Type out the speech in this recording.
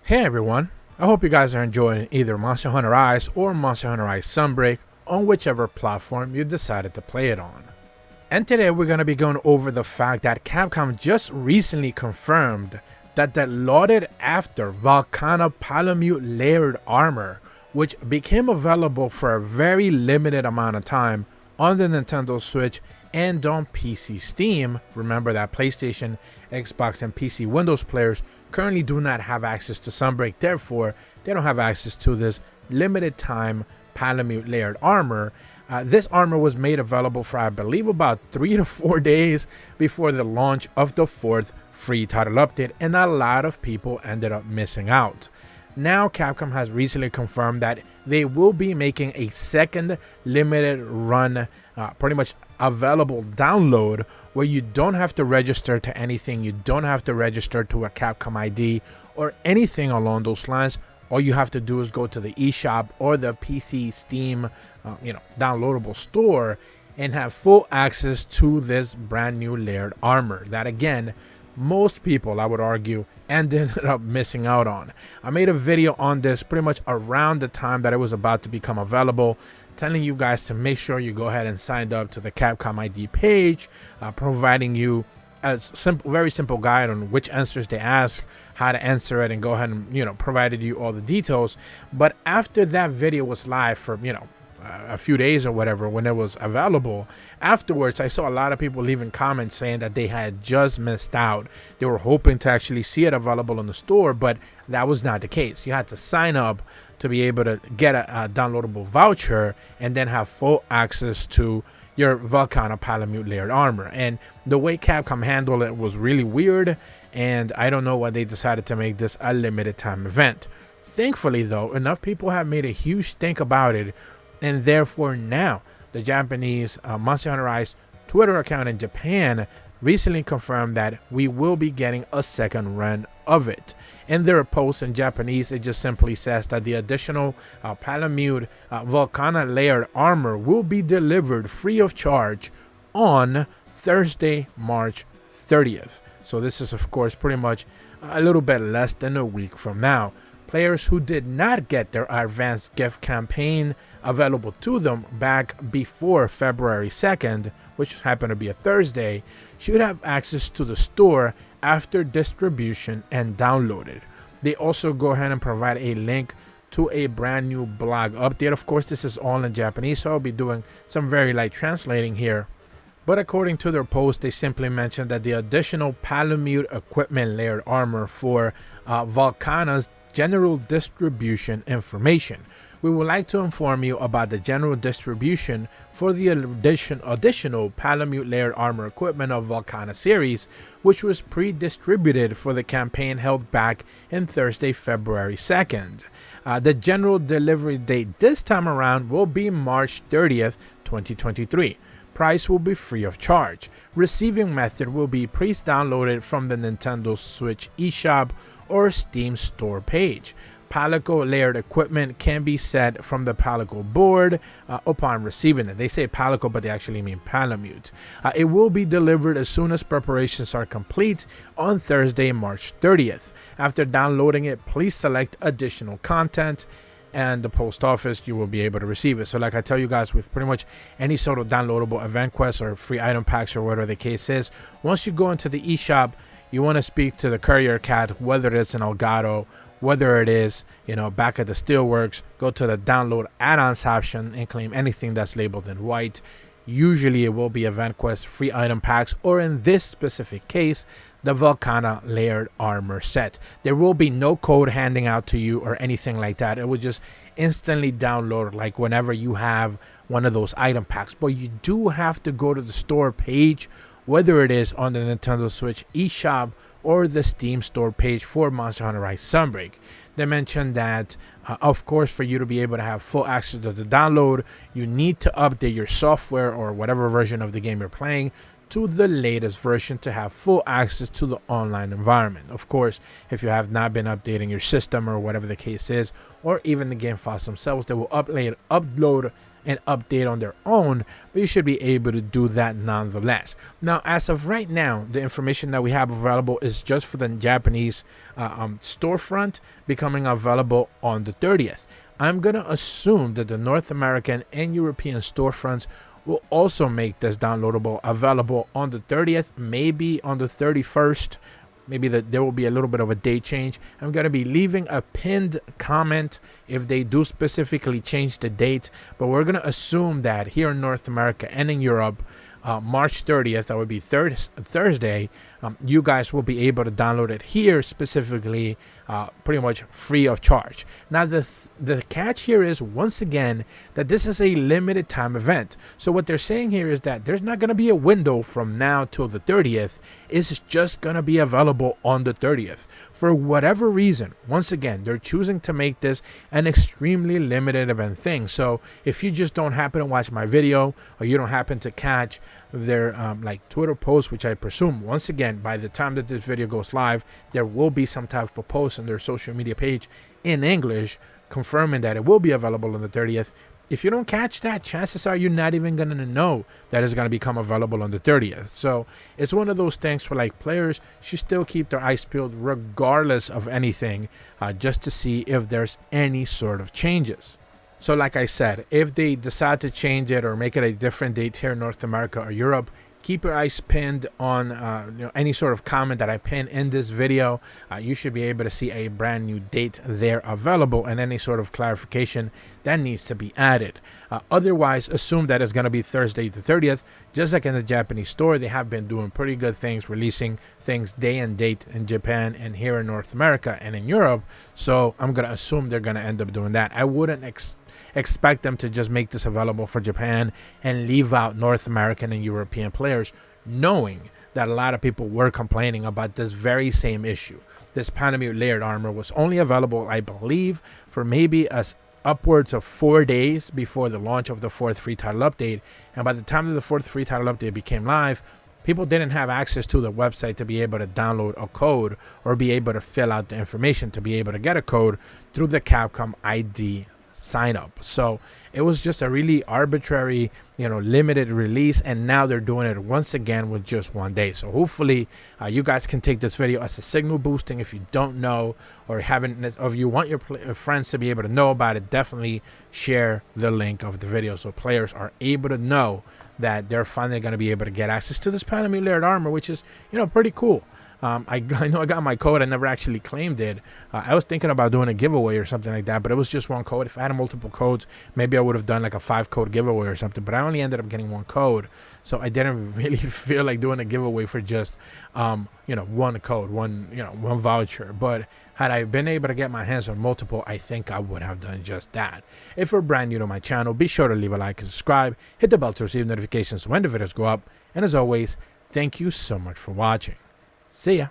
Hey everyone, I hope you guys are enjoying either Monster Hunter Rise or Monster Hunter Rise Sunbreak on whichever platform you decided to play it on. And today we're going to be going over the fact that Capcom just recently confirmed that the lauded after Velkhana Palamute layered armor, which became available for a very limited amount of time on the Nintendo Switch and on PC Steam. Remember that PlayStation, Xbox, and PC Windows players currently do not have access to Sunbreak, therefore they don't have access to this limited time Palamute layered armor. This armor was made available for I believe about 3 to 4 days before the launch of the 4th free title update, and a lot of people ended up missing out. Now Capcom has recently confirmed that they will be making a second limited run pretty much available download where you don't have to register to anything, you don't have to register to a Capcom ID or anything along those lines. All you have to do is go to the eShop or the PC Steam downloadable store and have full access to this brand new layered armor that, again, most people, I would argue, ended up missing out on. I made a video on this pretty much around the time that it was about to become available, telling you guys to make sure you go ahead and sign up to the Capcom ID page, providing you a very simple guide on which answers they ask, how to answer it, and go ahead and provided you all the details. But after that video was live for a few days or whatever, when it was available, afterwards I saw a lot of people leaving comments saying that they had just missed out. They were hoping to actually see it available in the store, but that was not the case. You had to sign up to be able to get a downloadable voucher and then have full access to your Velkhana Palamute layered armor. And the way Capcom handled it was really weird, and I don't know why they decided to make this a limited time event. Thankfully though, enough people have made a huge stink about it, and therefore now the Japanese Monster Hunter Rise Twitter account in Japan recently confirmed that we will be getting a second run of it. In their post in Japanese, it just simply says that the additional Palamute Velkhana layered armor will be delivered free of charge on Thursday, March 30th. So this is of course pretty much a little bit less than a week from now. Players who did not get their advanced gift campaign available to them back before February 2nd, which happened to be a Thursday, should have access to the store after distribution and downloaded. They also go ahead and provide a link to a brand new blog update. Of course, this is all in Japanese, so I'll be doing some very light translating here. But according to their post, they simply mentioned that the additional Palamute equipment layered armor for Velkhana's general distribution information. We would like to inform you about the general distribution for the additional Palamute layered armor equipment of Velkhana series, which was pre-distributed for the campaign held back in Thursday, February 2nd. The general delivery date this time around will be March 30th, 2023. Price will be free of charge. Receiving method will be pre-downloaded from the Nintendo Switch eShop or Steam store page. Palico layered equipment can be set from the Palico board upon receiving it. They say Palico, but they actually mean Palamute. It will be delivered as soon as preparations are complete on Thursday, March 30th. After downloading it, please select additional content, and the post office, you will be able to receive it. So like I tell you guys, with pretty much any sort of downloadable event quests or free item packs or whatever the case is, once you go into the eShop, you want to speak to the courier cat, whether it's an Elgato, whether it is back at the Steelworks, go to the download add-ons option and claim anything that's labeled in white. Usually it will be event quest, free item packs, or in this specific case, the Velkhana layered armor set. There will be no code handing out to you or anything like that. It will just instantly download like whenever you have one of those item packs. But you do have to go to the store page, whether it is on the Nintendo Switch eShop or the Steam store page for Monster Hunter Rise Sunbreak. They mentioned that, of course, for you to be able to have full access to the download, you need to update your software or whatever version of the game you're playing to the latest version to have full access to the online environment. Of course, if you have not been updating your system or whatever the case is, or even the game files themselves, they will upload and update on their own, but you should be able to do that nonetheless. Now, as of right now, the information that we have available is just for the Japanese storefront becoming available on the 30th. I'm going to assume that the North American and European storefronts will also make this downloadable available on the 30th, maybe on the 31st. Maybe that there will be a little bit of a date change. I'm going to be leaving a pinned comment if they do specifically change the date, but we're going to assume that here in North America and in Europe, March 30th, that would be Thursday, you guys will be able to download it here specifically, pretty much free of charge. Now, the catch here is, once again, that this is a limited time event. So what they're saying here is that there's not going to be a window from now till the 30th. It's just going to be available on the 30th. For whatever reason, once again, they're choosing to make this an extremely limited event thing. So if you just don't happen to watch my video, or you don't happen to catch their like Twitter posts, which I presume, once again, by the time that this video goes live, there will be some type of post on their social media page in English confirming that it will be available on the 30th. If you don't catch that, chances are you're not even going to know that it's going to become available on the 30th. So it's one of those things where, like, players should still keep their eyes peeled regardless of anything, just to see if there's any sort of changes. So like I said, if they decide to change it or make it a different date here in North America or Europe, keep your eyes pinned on any sort of comment that I pin in this video. You should be able to see a brand new date there available and any sort of clarification that needs to be added. Otherwise, assume that it's going to be Thursday the 30th. Just like in the Japanese store, they have been doing pretty good things, releasing things day and date in Japan and here in North America and in Europe. So I'm going to assume they're going to end up doing that. I wouldn't expect them to just make this available for Japan and leave out North American and European players, knowing that a lot of people were complaining about this very same issue. This Panamute layered armor was only available, I believe, for maybe upwards of 4 days before the launch of the 4th free title update, and by the time that the 4th free title update became live, people didn't have access to the website to be able to download a code or be able to fill out the information to be able to get a code through the Capcom ID sign up. So it was just a really arbitrary, limited release, and now they're doing it once again with just 1 day. So hopefully you guys can take this video as a signal boosting. If you don't know or if you want your friends to be able to know about it, definitely share the link of the video so players are able to know that they're finally going to be able to get access to this Panamute layered armor, which is pretty cool. I know I got my code. I never actually claimed it. I was thinking about doing a giveaway or something like that, but it was just one code. If I had multiple codes, maybe I would have done like a 5-code giveaway or something, but I only ended up getting one code. So I didn't really feel like doing a giveaway for just, one code, one voucher. But had I been able to get my hands on multiple, I think I would have done just that. If you're brand new to my channel, be sure to leave a like and subscribe. Hit the bell to receive notifications when the videos go up. And as always, thank you so much for watching. See ya.